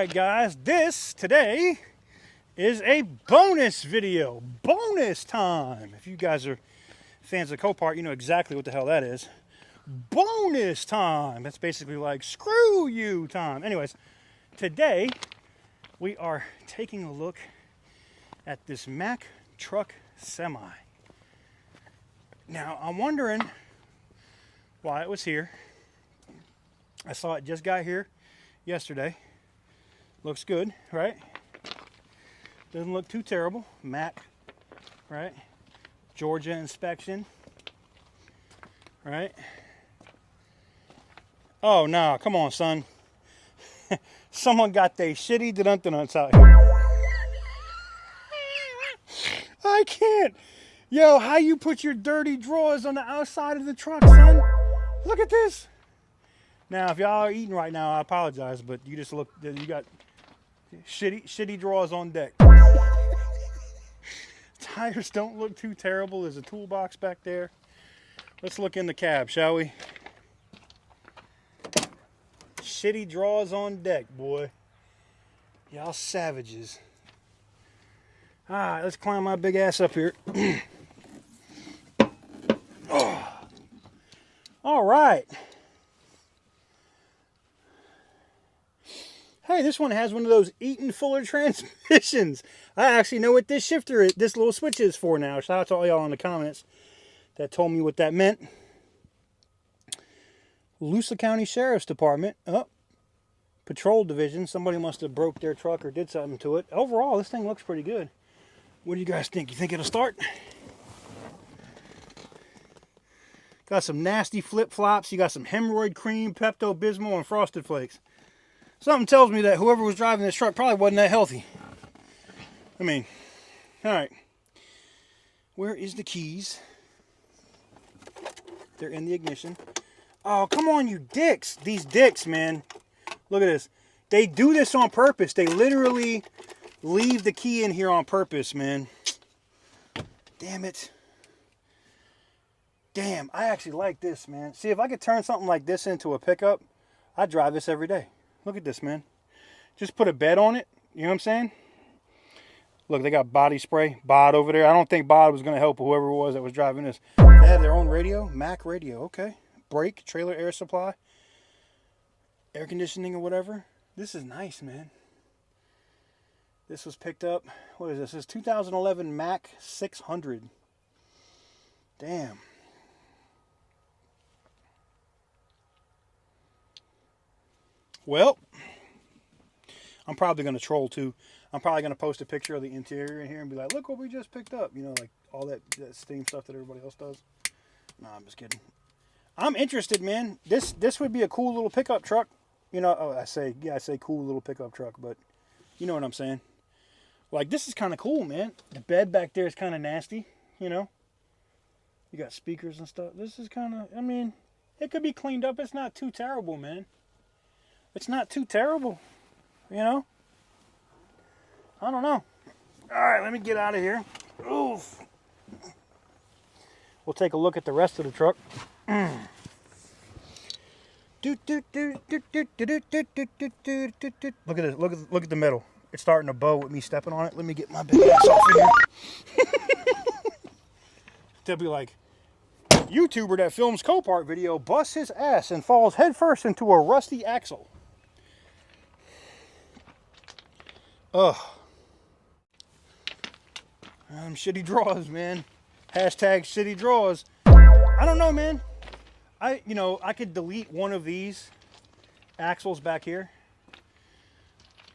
Alright guys, this today is a bonus video. Bonus time. If you guys are fans of Copart, you know exactly what the hell that is. Bonus time. That's basically like screw you time. Anyways, today we are taking a look at this Mack truck semi. Now I'm wondering why it was here. I saw it just got here yesterday. Looks good, right? Doesn't look too terrible. Mack, right? Georgia inspection, right? Oh no, come on, son. Someone got they shitty dun-dun-duns out here. I can't. Yo, how you put your dirty drawers on the outside of the truck, son? Look at this. Now, if y'all are eating right now, I apologize, but you just look, you got shitty drawers on deck. Tires don't look too terrible. There's a toolbox back there. Let's look in the cab, shall we? Shitty drawers on deck, boy. Y'all savages. All right, let's climb my big ass up here. Oh. All right. Hey, this one has one of those Eaton Fuller transmissions. I actually know what this shifter is, this little switch is for now. Shout out to all y'all in the comments that told me what that meant. Lucas County Sheriff's Department. Oh, Patrol Division. Somebody must have broke their truck or did something to it. Overall, this thing looks pretty good. What do you guys think? You think it'll start? Got some nasty flip-flops. You got some hemorrhoid cream, Pepto-Bismol, and Frosted Flakes. Something tells me that whoever was driving this truck probably wasn't that healthy. I mean, all right. Where is the keys? They're in the ignition. Oh, come on, you dicks. These dicks, man. Look at this. They do this on purpose. They literally leave the key in here on purpose, man. Damn it. Damn, I actually like this, man. See, if I could turn something like this into a pickup, I'd drive this every day. Look at this, man. Just put a bed on it. You know what I'm saying? Look, they got body spray. Bod over there. I don't think Bod was going to help whoever it was that was driving this. They have their own radio. Mack radio. Okay. Brake. Trailer air supply. Air conditioning or whatever. This is nice, man. This was picked up. What is this? This is 2011 Mack 600. Damn. Well, I'm probably going to troll too. I'm probably going to post a picture of the interior in here and be like, look what we just picked up. You know, like all that Steam stuff that everybody else does. No, I'm just kidding. I'm interested, man. This would be a cool little pickup truck. You know, oh, I say cool little pickup truck, but you know what I'm saying. Like, this is kind of cool, man. The bed back there is kind of nasty, you know. You got speakers and stuff. This is kind of, I mean, it could be cleaned up. It's not too terrible, man. It's not too terrible, you know? I don't know. All right, let me get out of here. Oof. We'll take a look at the rest of the truck. Look at this. Look at the metal. It's starting to bow with me stepping on it. Let me get my big ass off of here. They'll be like, YouTuber that films Copart video busts his ass and falls headfirst into a rusty axle. Ugh. Shitty drawers, man. Hashtag shitty drawers. I don't know, man. I could delete one of these axles back here.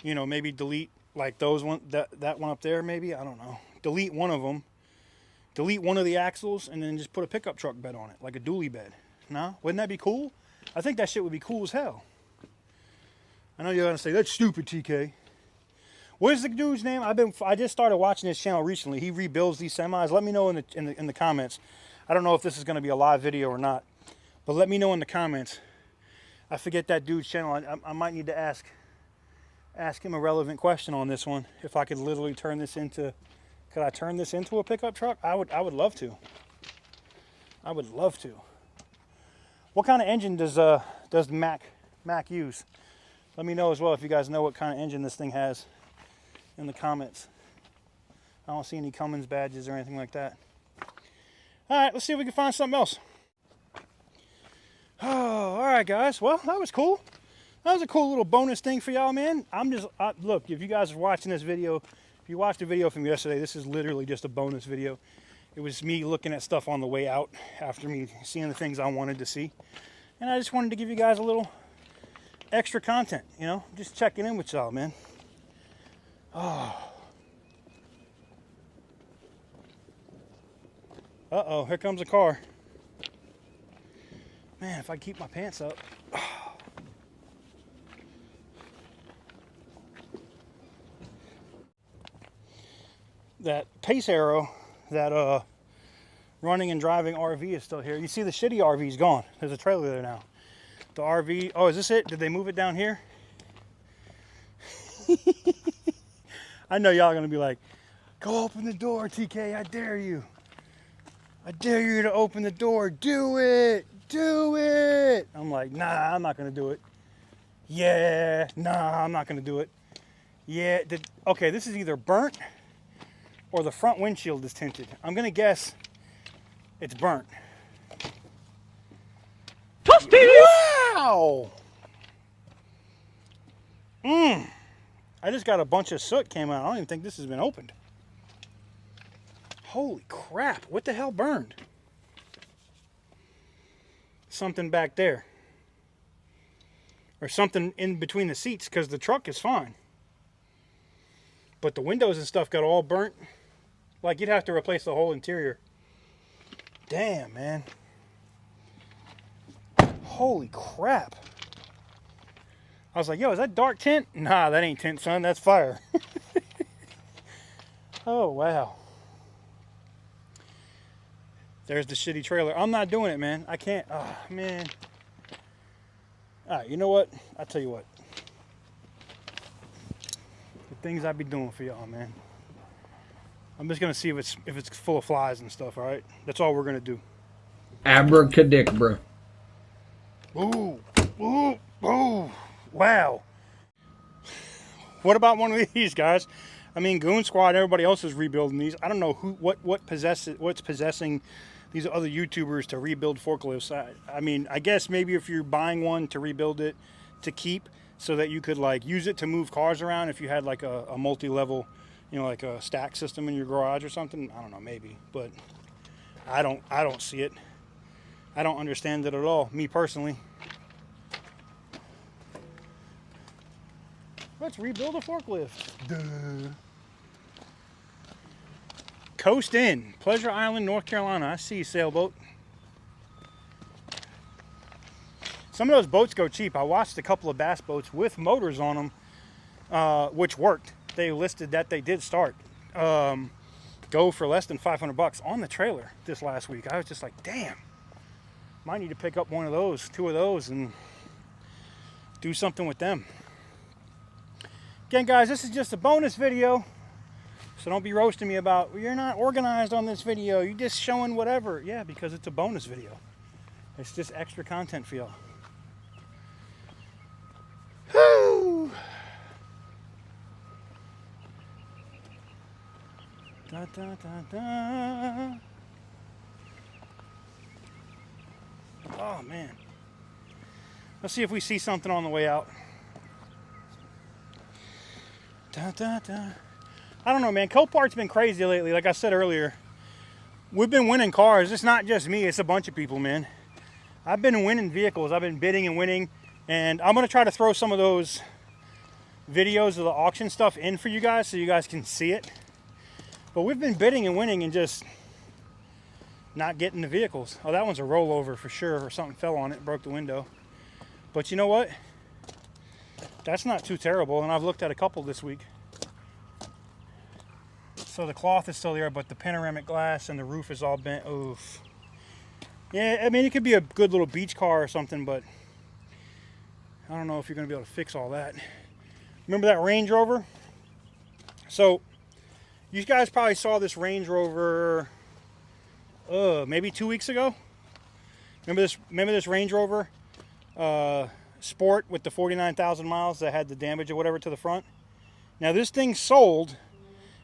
You know, maybe delete like those one, that one up there, maybe. I don't know. Delete one of them. Delete one of the axles and then just put a pickup truck bed on it, like a dually bed. No? Wouldn't that be cool? I think that shit would be cool as hell. I know you're gonna say that's stupid, TK. What is the dude's name? I just started watching his channel recently. He rebuilds these semis. Let me know in the comments. I don't know if this is going to be a live video or not, but let me know in the comments. I forget that dude's channel. I might need to ask him a relevant question on this one. If I could literally turn this into, could I turn this into a pickup truck? I would love to. I would love to. What kind of engine does Mack use? Let me know as well if you guys know what kind of engine this thing has in the comments. I don't see any Cummins badges or anything like that. All right, let's see if we can find something else. Oh, all right, guys. Well, that was cool. That was a cool little bonus thing for y'all, man. Look, if you guys are watching this video, if you watched the video from yesterday, this is literally just a bonus video. It was me looking at stuff on the way out after me seeing the things I wanted to see. And I just wanted to give you guys a little extra content, you know, just checking in with y'all, man. Oh. Uh-oh, here comes a car. Man, if I keep my pants up. That pace arrow, that running and driving RV is still here. You see the shitty RV is gone. There's a trailer there now. The RV, oh, is this it? Did they move it down here? I know y'all are gonna be like, go open the door, TK, I dare you. I dare you to open the door, do it, do it. I'm like, nah, I'm not gonna do it. Yeah, nah, I'm not gonna do it. Yeah, okay, this is either burnt or the front windshield is tinted. I'm gonna guess it's burnt. Toasty! Wow! I just got a bunch of soot came out. I don't even think this has been opened. Holy crap, what the hell burned? Something back there. Or something in between the seats, because the truck is fine. But the windows and stuff got all burnt. Like you'd have to replace the whole interior. Damn, man. Holy crap. I was like, yo, is that dark tint? Nah, that ain't tint, son. That's fire. Oh, wow. There's the shitty trailer. I'm not doing it, man. I can't. Oh, man. All right, you know what? I'll tell you what. The things I be doing for y'all, man. I'm just going to see if it's full of flies and stuff, all right? That's all we're going to do. Abracadabra. Ooh. Ooh. Ooh. Wow. What about one of these, guys? I mean, Goon Squad, everybody else is rebuilding these. I don't know what's possessing these other YouTubers to rebuild forklifts. I mean, I guess maybe if you're buying one to rebuild it to keep so that you could like use it to move cars around if you had like a multi-level, you know, like a stack system in your garage or something. I don't know, maybe, but I don't see it. I don't understand it at all, me personally. Let's rebuild a forklift. Duh. Coast Inn, Pleasure Island, North Carolina. I see you, sailboat. Some of those boats go cheap. I watched a couple of bass boats with motors on them, which worked. They listed that they did start. Go for less than $500 on the trailer this last week. I was just like, damn. Might need to pick up one of those, two of those, and do something with them. Again, guys, this is just a bonus video, so don't be roasting me about, well, you're not organized on this video, you're just showing whatever. Yeah, because it's a bonus video. It's just extra content for y'all. Whoo! Da, da, da, da. Oh, man. Let's see if we see something on the way out. Da, da, da. I don't know, man. Copart's been crazy lately. Like I said earlier, we've been winning cars. It's not just me. It's a bunch of people, man. I've been winning vehicles. I've been bidding and winning. And I'm going to try to throw some of those videos of the auction stuff in for you guys so you guys can see it. But we've been bidding and winning and just not getting the vehicles. Oh, that one's a rollover for sure, or something fell on it, broke the window. But you know what? That's not too terrible, and I've looked at a couple this week. So the cloth is still there, but the panoramic glass and the roof is all bent. Oof. Yeah, I mean, it could be a good little beach car or something, but I don't know if you're going to be able to fix all that. Remember that Range Rover? So you guys probably saw this Range Rover maybe 2 weeks ago. Remember this Range Rover? Sport with the 49,000 miles that had the damage or whatever to the front. Now this thing sold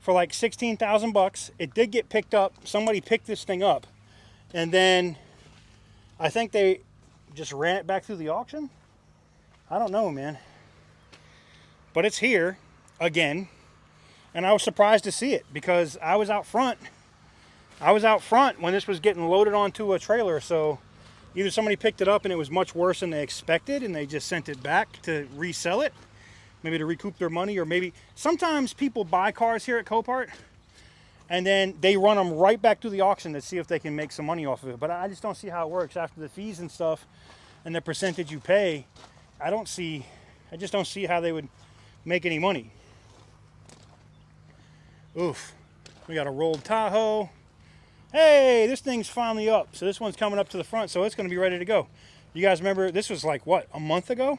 for like 16,000 bucks. It did get picked up. Somebody picked this thing up, and then I think they just ran it back through the auction. I don't know, man. But it's here again, and I was surprised to see it because I was out front. I was out front when this was getting loaded onto a trailer, so either somebody picked it up and it was much worse than they expected and they just sent it back to resell it, maybe to recoup their money, or maybe sometimes people buy cars here at Copart and then they run them right back to the auction to see if they can make some money off of it. But I just don't see how it works after the fees and stuff and the percentage you pay. I just don't see how they would make any money. Oof. We got a rolled Tahoe. Hey, this thing's finally up. So this one's coming up to the front, so it's going to be ready to go. You guys remember, this was like, what, a month ago?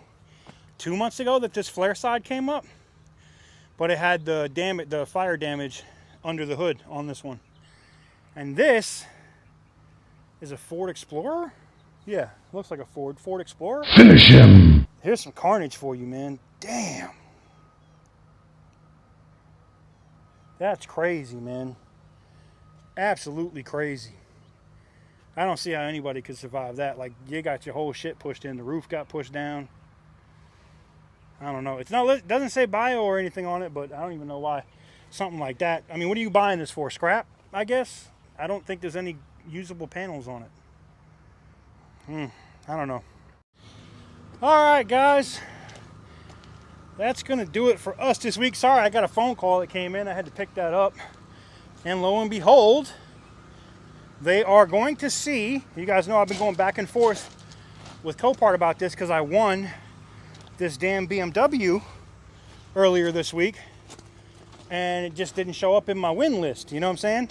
2 months ago that this flare side came up? But it had the fire damage under the hood on this one. And this is a Ford Explorer? Yeah, looks like a Ford Explorer. Finish him. Here's some carnage for you, man. Damn. That's crazy, man. Absolutely crazy. I don't see how anybody could survive that. Like, you got your whole shit pushed in. The roof got pushed down. I don't know. It's not. It doesn't say bio or anything on it, but I don't even know why. Something like that. I mean, what are you buying this for? Scrap, I guess? I don't think there's any usable panels on it. I don't know. All right, guys. That's going to do it for us this week. Sorry, I got a phone call that came in. I had to pick that up. And lo and behold, they are going to see, you guys know I've been going back and forth with Copart about this because I won this damn BMW earlier this week. And it just didn't show up in my win list. You know what I'm saying?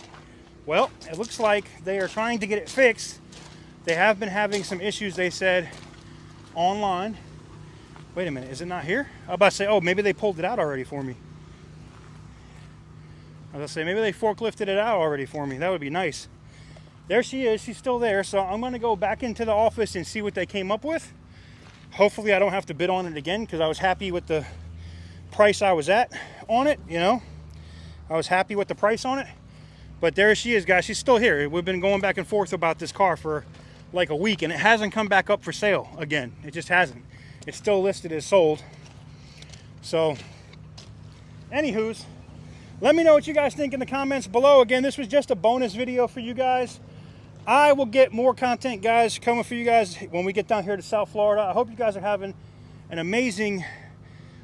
Well, it looks like they are trying to get it fixed. They have been having some issues, they said, online. Wait a minute, is it not here? I was about to say, oh, maybe they pulled it out already for me. I was going to say, maybe they forklifted it out already for me. That would be nice. There she is. She's still there. So I'm going to go back into the office and see what they came up with. Hopefully I don't have to bid on it again because I was happy with the price I was at on it, you know. I was happy with the price on it. But there she is, guys. She's still here. We've been going back and forth about this car for like a week, and it hasn't come back up for sale again. It just hasn't. It's still listed as sold. So, anywho's, let me know what you guys think in the comments below. Again, this was just a bonus video for you guys. I will get more content, guys, coming for you guys when we get down here to South Florida. I hope you guys are having an amazing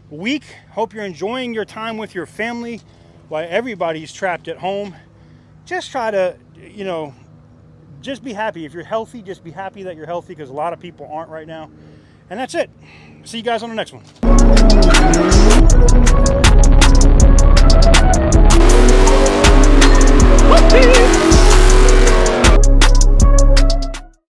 week. Hope you're enjoying your time with your family while everybody's trapped at home. Just try to, you know, just be happy. If you're healthy, just be happy that you're healthy because a lot of people aren't right now. And that's it. See you guys on the next one.